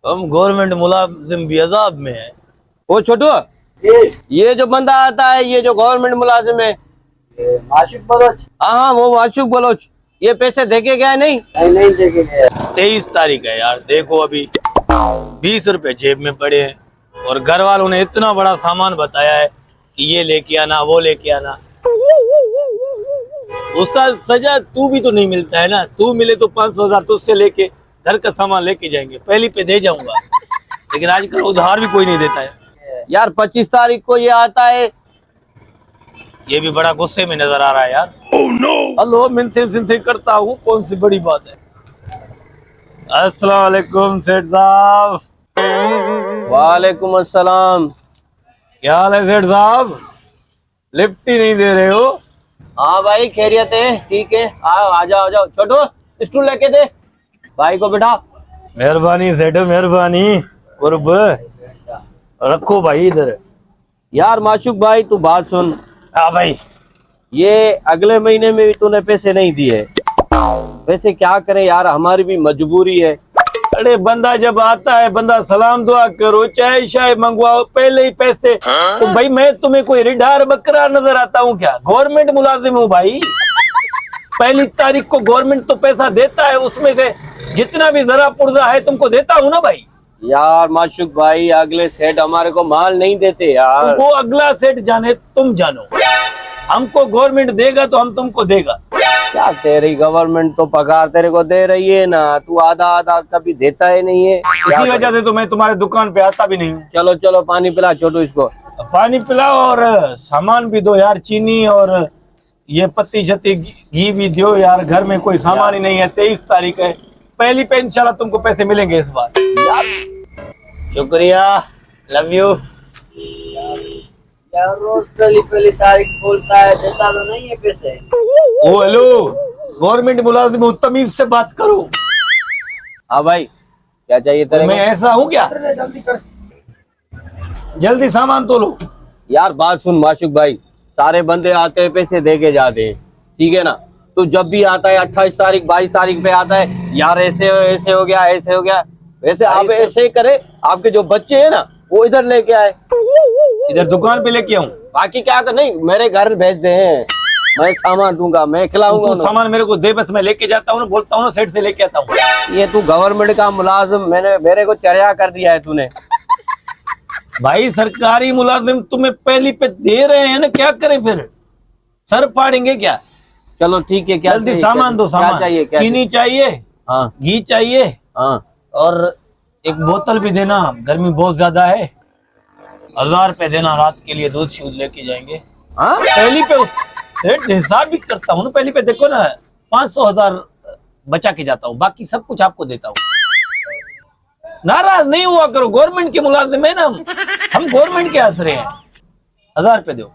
हम गवर्नमेंट मुलाजिम भी अजाब में है। ओ छोटू, ये जो बंदा आता है, ये जो गवर्नमेंट मुलाजिम है, माशिक बलोच। हाँ हाँ, वो माशूक बलोच, ये पैसे देके गया नहीं? नहीं देखे गया। 23 तारीख है यार, देखो अभी 20 रुपए जेब में पड़े हैं और घर वालों ने इतना बड़ा सामान बताया है कि ये लेके आना वो लेके आना। उस्ताद सजा तू भी तो नहीं मिलता है ना, तू मिले तो 500,000 तुझसे लेके घर का सामान लेके जाएंगे, पहली पे दे जाऊंगा, लेकिन आजकल उधार भी कोई नहीं देता है। यार 25 तारीख को ये आता है। ये भी बड़ा गुस्से में नजर आ रहा है यार। हेलो, मिनते सिनते करता हूँ, कौन सी बड़ी बात है। अस्सलाम वालेकुम सेठ साहब। वालेकुम अस्सलाम। क्या हाल है सेठ साहब, लिफ्ट ही नहीं दे रहे हो? हाँ भाई, खैरियत है, ठीक है। आओ, आ जाओ आ जाओ। छोटू, स्टूल लेके दे, भाई को बिठा। मेहरबानी सेठ, मेहरबानी। कुर्ब रखो भाई इधर। यार माशूक भाई, तू बात सुन। हाँ भाई। ये अगले महीने में भी तूने पैसे नहीं दिए, वैसे क्या करें यार, हमारी भी मजबूरी है। अरे बंदा जब आता है, बंदा सलाम दुआ करो, चाय शाय मंगवाओ, पहले ही पैसे। तो भाई मैं तुम्हें कोई रिडार बकरा नजर आता हूँ क्या? गवर्नमेंट मुलाजिम हूँ भाई। पहली तारीख को गवर्नमेंट तो पैसा देता है, उसमें से जितना भी जरा पुर्जा है तुमको देता हूँ ना भाई। यार माशूक भाई, अगले सेठ हमारे को माल नहीं देते यार। वो अगला सेठ जाने, तुम जानो। हमको गवर्नमेंट देगा तो हम तुमको देगा। क्या तेरी गवर्नमेंट तो पगार तेरे को दे रही है ना, तू आधा आधा कभी देता ही नहीं है। इसी वजह से तो मैं तुम्हारे दुकान पे आता भी नहीं हूँ। चलो चलो, पानी पिला छोटू इसको। पानी पिलाओ और सामान भी दो यार, चीनी और ये पत्ती शत्ती घी भी दो यार, घर में कोई सामान ही नहीं है। 23 तारीख है, पहली पे इंशाल्लाह तुमको पैसे मिलेंगे इस बार। शुक्रिया, लव यू। यार रोज पहली तारीख बोलता है, देता तो नहीं है पैसे। ओ हेलो, गवर्नमेंट मुलाजिम हूँ, तमीज से बात करो। हाँ भाई, क्या चाहिए तेरे मैं को? ऐसा हूँ क्या? जल्दी कर। जल्दी सामान तो लो। यार बात सुन माशूक भाई, सारे बंदे आते हैं पैसे दे के जाते हैं, ठीक है ना? तो जब भी आता है 28 तारीख 22 तारीख पे आता है, यार ऐसे हो गया, ऐसे हो गया। वैसे आप ऐसे ही करे, आपके जो बच्चे हैं ना वो इधर लेके आए, इधर दुकान पे लेके आऊँ? बाकी क्या कर, नहीं मेरे घर भेज दे हैं, मैं सामान दूंगा, मैं खिलाऊंगा तू उन्हें। सामान मेरे को दे, बस मैं लेके जाता हूँ ना, बोलता हूँ ना सेठ से लेके आता हूँ। ये तू गवर्नमेंट का मुलाजिम, मैंने मेरे को चर्या कर दिया है तूने। भाई सरकारी मुलाजिम तुम्हें पहली पे दे रहे हैं ना, क्या करें फिर? सर फाड़ेंगे क्या? चलो ठीक है, क्या जल्दी चाहिए? सामान दो, क्या सामान चाहिए? क्या चीनी चाहिए, हाँ घी चाहिए, हाँ। और एक बोतल भी देना, गर्मी बहुत ज्यादा है। 1000 रुपए देना, रात के लिए दूध शूध लेके जाएंगे। हाँ पहली पे रेट हिसाब भी करता हूँ ना, पहली पे देखो ना 500,000 बचा के जाता हूँ, बाकी सब कुछ आपको देता हूँ। नाराज नहीं हुआ करो, गवर्नमेंट के मुलाजिम है ना हम गवर्नमेंट के आसरे हैं। 1000 रुपए दो।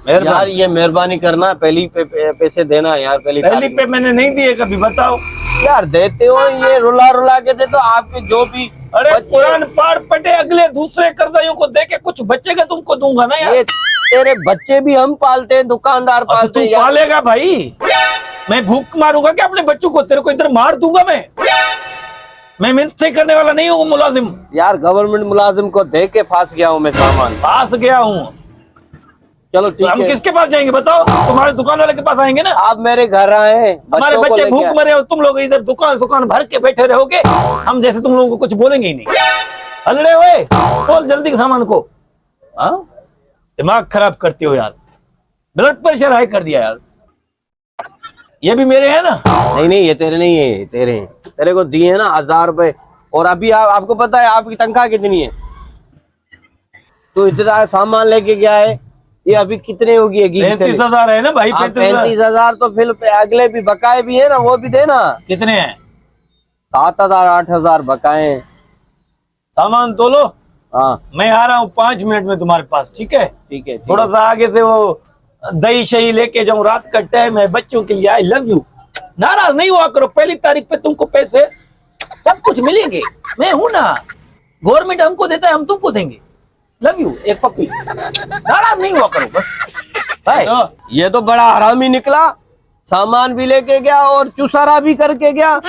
यार ये मेहरबानी करना, पहली पे पैसे देना यार, पहली पहली तारीख पे मैंने नहीं दिए कभी, बताओ। यार देते हो, ये रुला रुला के दे, तो आपके जो भी अरे बच्चे- कुरान पार पटे, अगले दूसरे कर्जदारों को दे के कुछ बचेगा तुमको दूंगा ना यार। ये तेरे बच्चे भी हम पालते हैं, दुकानदार तो पालते तू हैं यार। पालेगा भाई, मैं भूख मारूंगा क्या अपने बच्चों को? तेरे को इधर मार दूंगा मैं मिन्नतें करने वाला नहीं हूँ मुलाजिम। यार गवर्नमेंट मुलाजिम को दे के फांस गया हूँ मैं सामान। पास गया हूँ? चलो ठीक हम है, किसके पास जाएंगे बताओ? तुम्हारे दुकान वाले के पास आएंगे ना। आप मेरे घर आए, हमारे बच्चों को बच्चे लेके भूख आए। मरे और तुम लोग इधर दुकान भर के बैठे रहोगे, हम जैसे तुम लोगों को कुछ बोलेंगे ही नहीं। हलड़े हुए, बोल जल्दी सामान को। हाँ, दिमाग खराब करते हो यार, ब्लड प्रेशर हाई कर दिया यार। ये भी मेरे हैं ना? नहीं नहीं, ये तेरे नहीं है, तेरे हैं। तेरे को दिए है ना 1000 रुपए, और अभी आपको पता है आपकी तनख्वाह कितनी है? तो इतना सामान लेके गया है, ये अभी कितने होगी? 35,000 है ना भाई। 35,000, तो फिर अगले भी बकाए भी है ना, वो भी देना। कितने हैं? 7,000 8,000 बकाए हैं। सामान तो लो, हाँ मैं आ रहा हूँ 5 मिनट में तुम्हारे पास, ठीक है? ठीक है, ठीक थोड़ा है। सा आगे से वो दही शही लेके जाऊं, रात का टाइम है, बच्चों के लिए। I love you. नाराज नहीं हुआ करो, पहली तारीख पे तुमको पैसे सब कुछ मिलेंगे। मैं हूं ना, गवर्नमेंट हमको देता है, हम तुमको देंगे। लव यू, एक पप्पी। नाराज नहीं हुआ करो बस भाई। ये तो बड़ा हरामी निकला, सामान भी लेके गया और चुसारा भी करके गया।